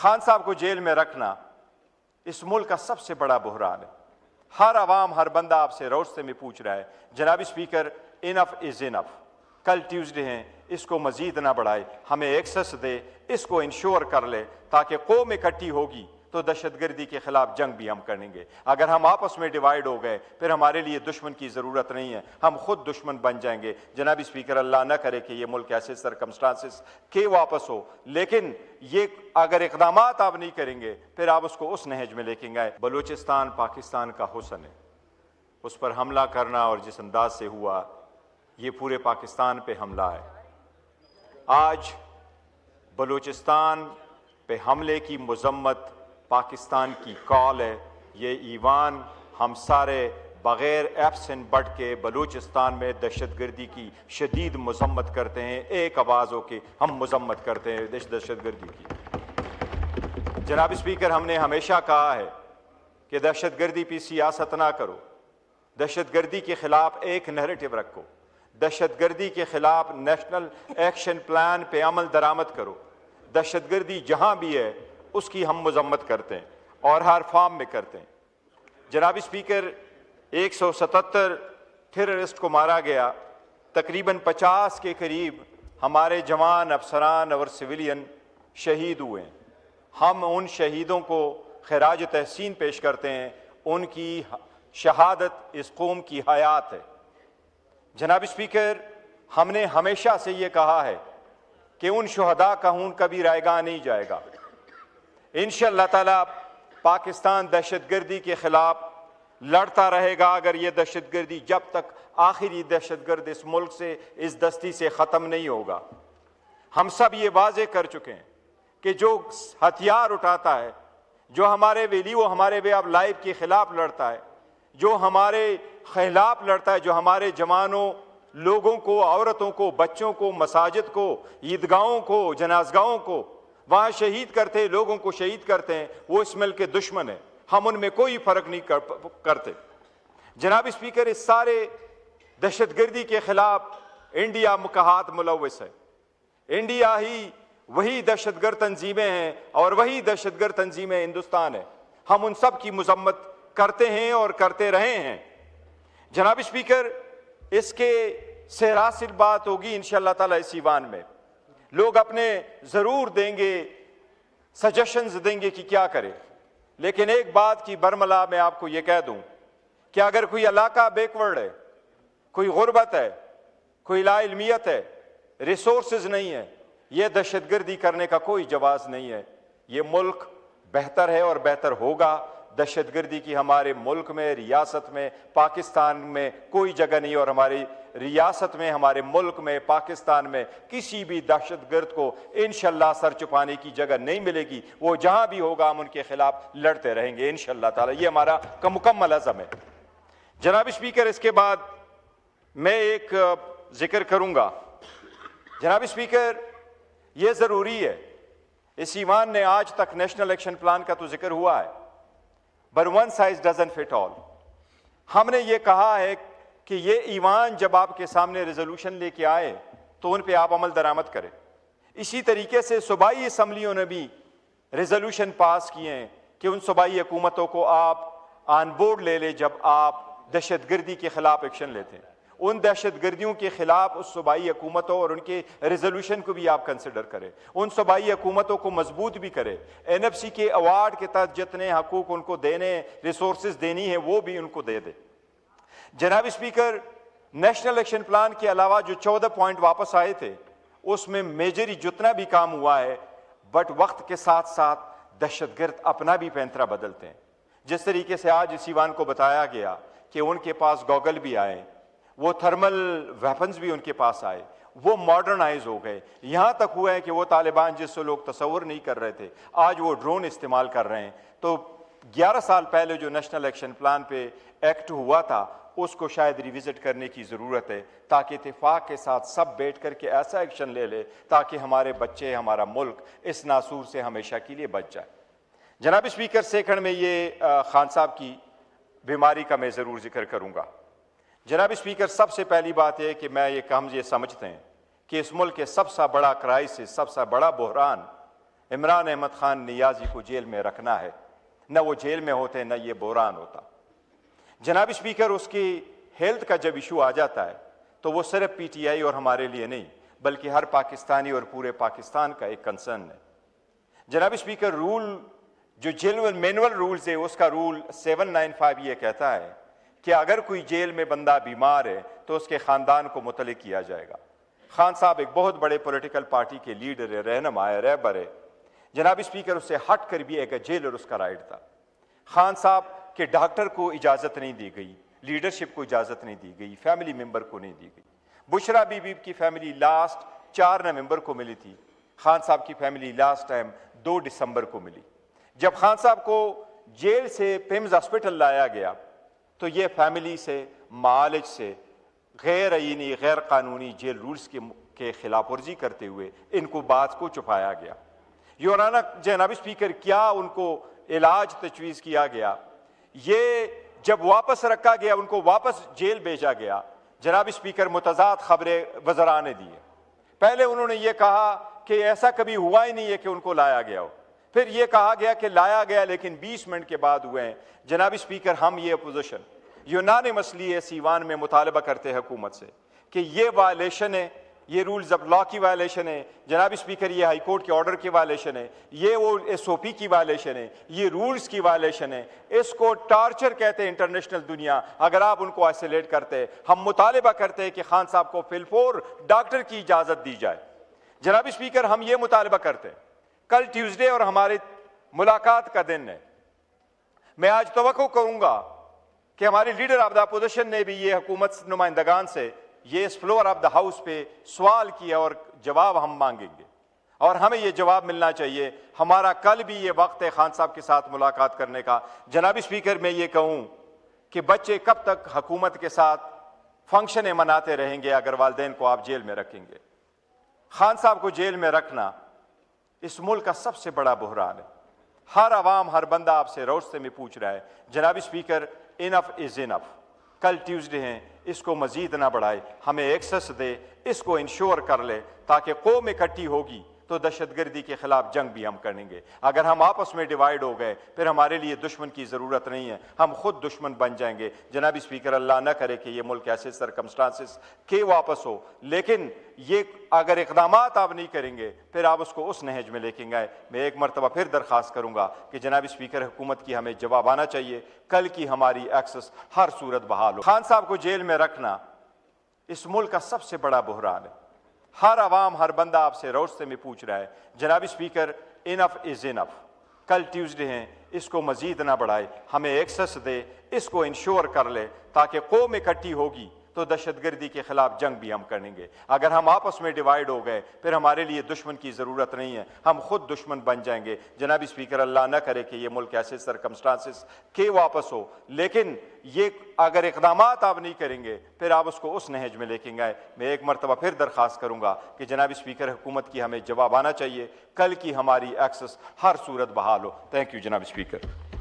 खान साहब को जेल में रखना इस मुल्क का सबसे बड़ा बुहरान है। हर आवाम, हर बंदा आपसे रोस्ते में पूछ रहा है, जनाब स्पीकर, इनफ इज इनफ। कल ट्यूसडे हैं, इसको मजीद ना बढ़ाए, हमें एक्सेस दे, इसको इंश्योर कर ले ताकि कौम इकट्ठी होगी तो दहशतगर्दी के खिलाफ जंग भी हम करेंगे। अगर हम आपस में डिवाइड हो गए फिर हमारे लिए दुश्मन की ज़रूरत नहीं है, हम खुद दुश्मन बन जाएंगे। जनाब स्पीकर, अल्लाह ना करे कि ये मुल्क ऐसे सरकमस्टांसिस के वापस हो, लेकिन ये अगर इकदाम आप नहीं करेंगे फिर आप उसको उस नहज में लेके गए। बलूचिस्तान पाकिस्तान का हुस्न है, उस पर हमला करना और जिस अंदाज से हुआ ये पूरे पाकिस्तान पे हमला है। आज बलूचिस्तान पे हमले की मजम्मत पाकिस्तान की कॉल है। ये ईवान हम सारे बग़ैर एब्सेंट बढ़ के बलूचिस्तान में दहशतगर्दी की शदीद मजम्मत करते हैं, एक आवाज़ होके हम मजम्मत करते हैं दहशतगर्दी की। जनाब स्पीकर, हमने हमेशा कहा है कि दहशतगर्दी पे सियासत ना करो, दहशतगर्दी के खिलाफ एक नैरेटिव रखो, दहशतगर्दी के खिलाफ नेशनल एक्शन प्लान पे अमल दरामद करो। दहशतगर्दी जहां भी है उसकी हम मजम्मत करते हैं और हर फॉर्म में करते हैं। जनाब स्पीकर, 177 टेररिस्ट को मारा गया, तकरीबन 50 के करीब हमारे जवान, अफसरान और सिविलियन शहीद हुए हैं। हम उन शहीदों को खराज तहसीन पेश करते हैं, उनकी शहादत इस कौम की हयात है। जनाब स्पीकर, हमने हमेशा से ये कहा है कि उन शुहदा का खून कभी रायगा नहीं जाएगा। इंशाअल्लाह ताला पाकिस्तान दहशतगर्दी के खिलाफ लड़ता रहेगा। अगर ये दहशतगर्दी जब तक आखिरी दहशतगर्द इस मुल्क से, इस दस्ती से ख़त्म नहीं होगा। हम सब ये वाजे कर चुके हैं कि जो हथियार उठाता है, जो हमारे वैल्यू, हमारे वे ऑफ लाइफ के खिलाफ लड़ता है, जो हमारे खिलाफ लड़ता है, जो हमारे जवानों, लोगों को, औरतों को, बच्चों को, मसाजिद को, ईदगाहों को, जनाजगाहों को वहाँ शहीद करते हैं, लोगों को शहीद करते हैं, वो इस मुल्क के दुश्मन है। हम उनमें कोई फर्क नहीं करते। जनाब स्पीकर, इस सारे दहशतगर्दी के खिलाफ इंडिया का हाथ मुलव्वस है। इंडिया ही वही दहशतगर्द तंजीमें हैं और वही दहशतगर्द तंजीमें हिंदुस्तान है। हम उन सब की मजम्मत करते हैं और करते रहे हैं। जनाब स्पीकर, इसके से हासिल बात होगी इंशाअल्लाह ताला इस ईवान में। लोग अपने जरूर देंगे, सजेशंस देंगे कि क्या करें, लेकिन एक बात की बरमला मैं आपको ये कह दूं कि अगर कोई इलाका बैकवर्ड है, कोई गुर्बत है, कोई लाइल्मियत है, रिसोर्सेज नहीं है, ये दहशतगर्दी करने का कोई जवाब नहीं है। ये मुल्क बेहतर है और बेहतर होगा। दहशतगर्दी की हमारे मुल्क में, रियासत में, पाकिस्तान में कोई जगह नहीं, और हमारी रियासत में, हमारे मुल्क में, पाकिस्तान में किसी भी दहशतगर्द को इंशाअल्लाह सर छुपाने की जगह नहीं मिलेगी। वो जहां भी होगा हम उनके खिलाफ लड़ते रहेंगे इंशाअल्लाह ताला। ये हमारा का मुकम्मल अज़म है। जनाब स्पीकर, इसके बाद मैं एक जिक्र करूंगा। जनाब स्पीकर, यह जरूरी है, इस ईवान ने आज तक नेशनल एक्शन प्लान का तो जिक्र हुआ है, but one size doesn't fit all. हमने ये कहा है कि ये ईवान जब आपके सामने रेजोल्यूशन लेके आए तो उन पे आप अमल दरामद करें। इसी तरीके से सूबाई असम्बलियों ने भी रेजोल्यूशन पास किए हैं कि उन सूबाई हुकूमतों को आप ऑन बोर्ड ले लें जब आप दहशतगर्दी के खिलाफ एक्शन लेते हैं। उन दहशतगर्दियों के खिलाफ उस सूबाई हुकूमतों और उनके रेजोल्यूशन को भी आप कंसिडर करें, उन सूबाई हुकूमतों को मजबूत भी करें। NFC के अवार्ड के तहत जितने हकूक उनको देने, रिसोर्सेज देनी है, वो भी उनको दे दे। जनाब स्पीकर, नेशनल एक्शन प्लान के अलावा जो 14 पॉइंट वापस आए थे उसमें मेजरी जितना भी काम हुआ है, बट वक्त के साथ साथ दहशतगर्द अपना भी पैंतरा बदलते हैं। जिस तरीके से आज इस ईवान को बताया गया कि उनके पास गॉगल भी आए, वो थर्मल वेपन्स भी उनके पास आए, वो मॉडर्नाइज हो गए। यहां तक हुआ है कि वो तालिबान जिससे लोग तसव्वुर नहीं कर रहे थे, आज वो ड्रोन इस्तेमाल कर रहे हैं। तो 11 साल पहले जो नेशनल एक्शन प्लान पे एक्ट हुआ था उसको शायद रिविजिट करने की ज़रूरत है, ताकि इत्तेफाक के साथ सब बैठ करके ऐसा एक्शन ले ले ताकि हमारे बच्चे, हमारा मुल्क इस नासूर से हमेशा के लिए बच जाए। जनाब स्पीकर, सेकंड में ये खान साहब की बीमारी का मैं ज़रूर जिक्र करूँगा। जनाब स्पीकर, सबसे पहली बात है कि हम ये समझते हैं कि इस मुल्क के सबसे बड़ा क्राइसिस, सबसे बड़ा बहरान इमरान अहमद खान नियाजी को जेल में रखना है, न वो जेल में होते न ये बहरान होता। जनाब स्पीकर, उसकी हेल्थ का जब इशू आ जाता है तो वो सिर्फ पीटीआई और हमारे लिए नहीं बल्कि हर पाकिस्तानी और पूरे पाकिस्तान का एक कंसर्न है। जनाब स्पीकर, रूल जो जेल मैनुअल रूल्स है उसका रूल 795 ये कहता है कि अगर कोई जेल में बंदा बीमार है तो उसके ख़ानदान को मुतल्लिक किया जाएगा। खान साहब एक बहुत बड़े पॉलिटिकल पार्टी के लीडर है, रहनुमा है, रहबर है। जनाब स्पीकर, उससे हट कर भी एक जेलर उसका राइट था। खान साहब के डॉक्टर को इजाज़त नहीं दी गई, लीडरशिप को इजाज़त नहीं दी गई, फैमिली मेंबर को नहीं दी गई। बुशरा बीबी की फैमिली लास्ट 4 नवंबर को मिली थी, खान साहब की फैमिली लास्ट टाइम 2 दिसंबर को मिली। जब खान साहब को जेल से पिम्स हॉस्पिटल लाया गया तो ये फैमिली से मालिज से गैर आईनी गैर कानूनी जेल रूल्स के खिलाफ वर्जी करते हुए इनको बात को छुपाया गया। योराना जनाब स्पीकर, क्या उनको इलाज तजवीज़ किया गया, ये जब वापस रखा गया उनको वापस जेल भेजा गया। जनाब स्पीकर, मुतज़ाद खबरें वज़रा ने दी है। पहले उन्होंने ये कहा कि ऐसा कभी हुआ ही नहीं है कि उनको लाया गया हो, फिर ये कहा गया कि लाया गया लेकिन 20 मिनट के बाद हुए हैं। जनाब स्पीकर, हम ये अपोजिशन यूनानिमसली इस ईवान में मुतालबा करते हैं हुकूमत से कि ये वायलेशन है, ये रूल्स ऑफ लॉ की वायलेशन है। जनाब स्पीकर, ये हाई कोर्ट के ऑर्डर की वायलेशन है, ये वो SOP की वायलेशन है, ये रूल्स की वायलेशन है। इसको टॉर्चर कहते हैं इंटरनेशनल दुनिया। अगर आप उनको आइसोलेट करते, हम मुतालबा करते हैं कि खान साहब को फिलफोर डॉक्टर की इजाज़त दी जाए। जनाब स्पीकर, हम ये मुतालबा करते हैं। कल ट्यूसडे और हमारी मुलाकात का दिन है। मैं आज तवक्को करूंगा कि हमारे लीडर ऑफ द अपोजिशन ने भी ये हुकूमत नुमाइंदगान से ये इस फ्लोर ऑफ द हाउस पे सवाल किया और जवाब हम मांगेंगे और हमें ये जवाब मिलना चाहिए। हमारा कल भी ये वक्त है खान साहब के साथ मुलाकात करने का। जनाब स्पीकर, मैं ये कहूँ कि बच्चे कब तक हुकूमत के साथ फंक्शन मनाते रहेंगे अगर वालिदैन को आप जेल में रखेंगे। खान साहब को जेल में रखना इस मुल्क का सबसे बड़ा बहरान है। हर आवाम, हर बंदा आपसे रौस्ते में पूछ रहा है। जनाब स्पीकर, इनफ इज़ इनफ। कल ट्यूसडे हैं, इसको मजीद ना बढ़ाए, हमें एक्सेस दे, इसको इंश्योर कर ले ताकि कौम इकट्ठी होगी तो दहशतगर्दी के खिलाफ जंग भी हम करेंगे। अगर हम आपस में डिवाइड हो गए फिर हमारे लिए दुश्मन की ज़रूरत नहीं है, हम खुद दुश्मन बन जाएंगे। जनाब स्पीकर, अल्लाह न करे कि ये मुल्क ऐसे सरकमस्टांसिस के वापस हो, लेकिन ये अगर इकदाम आप नहीं करेंगे फिर आप उसको उस नहज में लेके गए। मैं एक मरतबा फिर दरख्वास्त करूंगा कि जनाब स्पीकर, हुकूमत की हमें जवाब आना चाहिए, कल की हमारी एक्सेस हर सूरत बहाल हो। खान साहब को जेल में रखना इस मुल्क का सबसे बड़ा बहरान है। हर आवाम, हर बंदा आपसे रौस्ते में पूछ रहा है। जनाब स्पीकर, इनफ इज़ इनफ। कल ट्यूसडे हैं, इसको मजीद ना बढ़ाए, हमें एक्सेस दे, इसको इंश्योर कर ले ताकि कौम इकट्ठी होगी तो दहशतगर्दी के खिलाफ जंग भी हम करेंगे। अगर हम आपस में डिवाइड हो गए फिर हमारे लिए दुश्मन की ज़रूरत नहीं है, हम खुद दुश्मन बन जाएंगे। जनाब स्पीकर, अल्लाह न करे कि ये मुल्क ऐसे सरकमस्टांसिस के वापस हो, लेकिन ये अगर इकदाम आप नहीं करेंगे फिर आप उसको उस नहज में लेके गए। मैं एक मरतबा फिर दरख्वास्त करूंगा कि जनाब स्पीकर, हुकूमत की हमें जवाब आना चाहिए, कल की हमारी एक्सेस हर सूरत बहाल हो। थैंक यू जनाब स्पीकर।